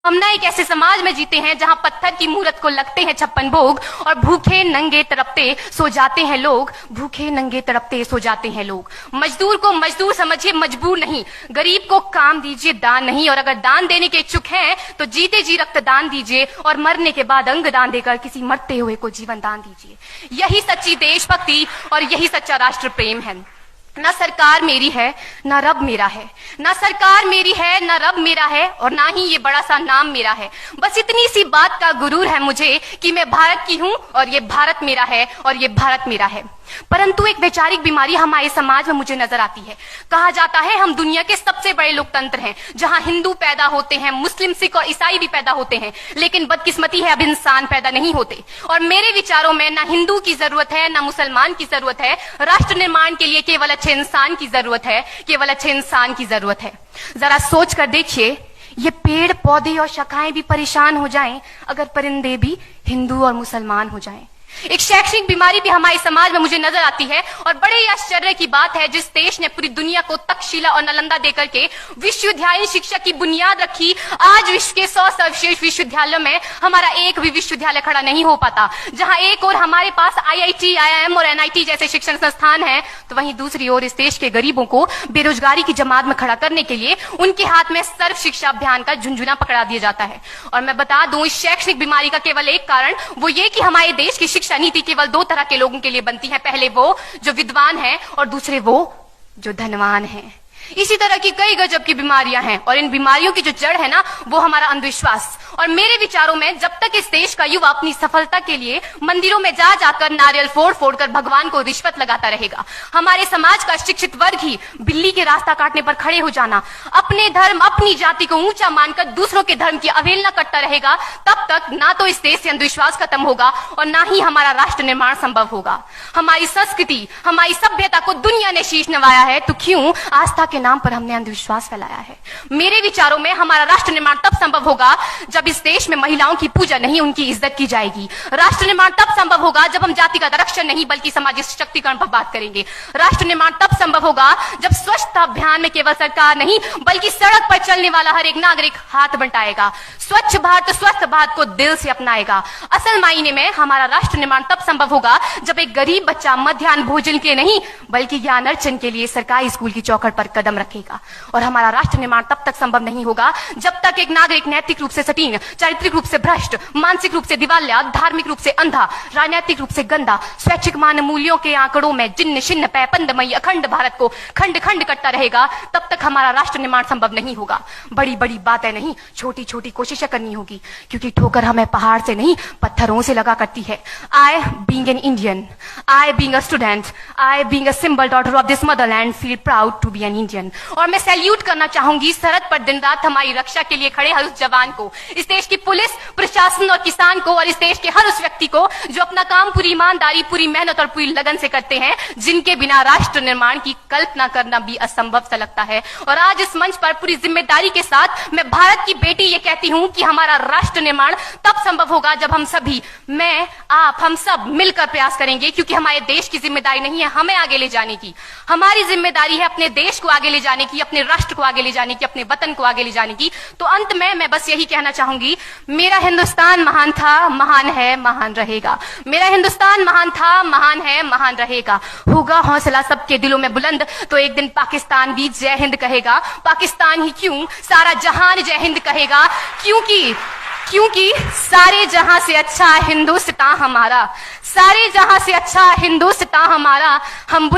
हम ना एक ऐसे समाज में जीते हैं जहां पत्थर की मूरत को लगते हैं 56 भोग और भूखे नंगे तड़पते सो जाते हैं लोग, भूखे नंगे तड़पते सो जाते हैं लोग। मजदूर को मजदूर समझिए, मजबूर नहीं। गरीब को काम दीजिए, दान नहीं। और अगर दान देने के इच्छुक हैं तो जीते जी रक्तदान दीजिए और मरने के बाद अंग दान देकर किसी मरते हुए को जीवन दान दीजिए। यही सच्ची देशभक्ति और यही सच्चा राष्ट्र प्रेम है। ना सरकार मेरी है ना रब मेरा है, ना सरकार मेरी है ना रब मेरा है और ना ही ये बड़ा सा नाम मेरा है। बस इतनी सी बात का गुरूर है मुझे कि मैं भारत की हूं और ये भारत मेरा है और ये भारत मेरा है। परंतु एक वैचारिक बीमारी हमारे समाज में मुझे नजर आती है। कहा जाता है हम दुनिया के सबसे बड़े लोकतंत्र हैं, जहां हिंदू पैदा होते हैं, मुस्लिम, सिख और ईसाई भी पैदा होते हैं, लेकिन बदकिस्मती है अब इंसान पैदा नहीं होते। और मेरे विचारों में ना हिंदू की जरूरत है ना मुसलमान की जरूरत है। राष्ट्र निर्माण के लिए केवल अच्छे इंसान की जरूरत है, केवल अच्छे इंसान की जरूरत है। जरा सोच कर देखिए, ये पेड़ पौधे और शाखाएं भी परेशान हो जाएं अगर परिंदे भी हिंदू और मुसलमान हो जाएं। एक शैक्षणिक बीमारी भी हमारे समाज में मुझे नजर आती है और बड़े ही आश्चर्य की बात है, जिस देश ने पूरी दुनिया को तक्षशिला और नालंदा देकर के विश्वविद्यालय शिक्षा की बुनियाद रखी, आज विश्व के 100 सर्वश्रेष्ठ विश्वविद्यालयों में हमारा एक भी विश्वविद्यालय खड़ा नहीं हो पाता। जहां एक और हमारे पास IIT, IIM और NIT जैसे शिक्षण संस्थान हैं, तो वहीं दूसरी ओर इस देश के गरीबों को बेरोजगारी की जमात में खड़ा करने के लिए उनके हाथ में सर्व शिक्षा अभियान का झुंझुना पकड़ा दिया जाता है। और मैं बता दूं, इस शैक्षणिक बीमारी का केवल एक कारण वो ये कि हमारे देश की शिक्षा नीति केवल 2 तरह के लोगों के लिए बनती है। पहले वो जो विद्वान हैं और दूसरे वो जो धनवान हैं। इसी तरह की कई गजब की बीमारियां हैं और इन बीमारियों की जो जड़ है ना, वो हमारा अंधविश्वास। और मेरे विचारों में जब तक इस देश का युवा अपनी सफलता के लिए मंदिरों में जा जाकर नारियल फोड़ फोड़ कर भगवान को रिश्वत लगाता रहेगा, हमारे समाज का शिक्षित वर्ग ही बिल्ली के रास्ता काटने पर खड़े हो जाना, अपने धर्म अपनी जाति को ऊंचा मानकर दूसरों के धर्म की अवहेलना करता रहेगा, तब तक ना तो इस देश से अंधविश्वास खत्म होगा और ना ही हमारा राष्ट्र निर्माण संभव होगा। हमारी संस्कृति, हमारी सभ्यता को दुनिया ने शीश नवाया है, तो क्यों आस्था के नाम पर हमने अंधविश्वास फैलाया है। मेरे विचारों में हमारा राष्ट्र निर्माण तब संभव होगा जब इस देश में महिलाओं की पूजा नहीं, उनकी इज्जत की जाएगी। राष्ट्र निर्माण तब संभव होगा जब हम जातिगत आरक्षण नहीं बल्कि सामाजिक सशक्तिकरण पर बात करेंगे। राष्ट्र निर्माण तब संभव होगा जब स्वच्छता अभियान में केवल सरकार नहीं बल्कि सड़क पर चलने वाला हर एक नागरिक हाथ बंटाएगा, स्वच्छ भारत स्वस्थ भारत को दिल से अपनाएगा। असल मायने में हमारा राष्ट्र निर्माण तब संभव होगा जब एक गरीब बच्चा मध्याह्न भोजन के नहीं बल्कि ज्ञान अर्जन के लिए सरकारी स्कूल की चौखट पर कदम रखेगा। और हमारा राष्ट्र निर्माण तब तक संभव नहीं होगा जब तक एक नागरिक नैतिक रूप से सटीन, चारित्रिक रूप से भ्रष्ट, मानसिक रूप से दिवालिया, धार्मिक रूप से अंधा, राजनीतिक रूप से गंदा, स्वैच्छिक मान मूल्यों के आंकड़ों में जिन्न शिन्न पैपंदमयी अखंड भारत को खंड खंड करता रहेगा, तब तक हमारा राष्ट्र निर्माण संभव नहीं होगा। बड़ी बड़ी बातें नहीं, छोटी छोटी कोशिशें करनी होगी, क्योंकि ठोकर हमें पहाड़ से नहीं पत्थरों से लगा करती है। I being an Indian, I being a student, I being a symbol daughter of this motherland feel proud to be an Indian। और मैं सैल्यूट करना चाहूंगी सरहद पर दिन रात हमारी रक्षा के लिए खड़े हर उस जवान को, इस देश की पुलिस, प्रशासन और किसान को, और इस देश के हर उस व्यक्ति को जो अपना काम पूरी ईमानदारी, पूरी मेहनत और पूरी लगन से करते हैं, जिनके बिना राष्ट्र निर्माण की कल्पना करना भी असंभव सा लगता है। और आज इस मंच पर पूरी जिम्मेदारी के साथ मैं भारत की बेटी ये कहती हूं कि हमारा राष्ट्र निर्माण तब संभव होगा जब हम सभी, मैं, आप, हम सब मिलकर प्रयास करेंगे, क्योंकि हमारे देश की जिम्मेदारी नहीं है हमें आगे ले जाने की, हमारी जिम्मेदारी है अपने देश को आगे ले जाने की, अपने राष्ट्र को आगे ले जाने की, अपने वतन को आगे ले जाने की। तो अंत में मैं बस यही कहना चाहूंगी, मेरा हिंदुस्तान महान था, महान है, महान रहेगा। मेरा हिंदुस्तान महान था, महान है, महान रहेगा। होगा हौसला सबके दिलों में बुलंद तो एक दिन पाकिस्तान भी जय हिंद कहेगा। पाकिस्तान ही क्यों, सारा जहान जय हिंद कहेगा, क्योंकि सारे जहां से अच्छा हिंदुस्तान हमारा, सारे जहां से अच्छा हिंदुस्तान हमारा। हम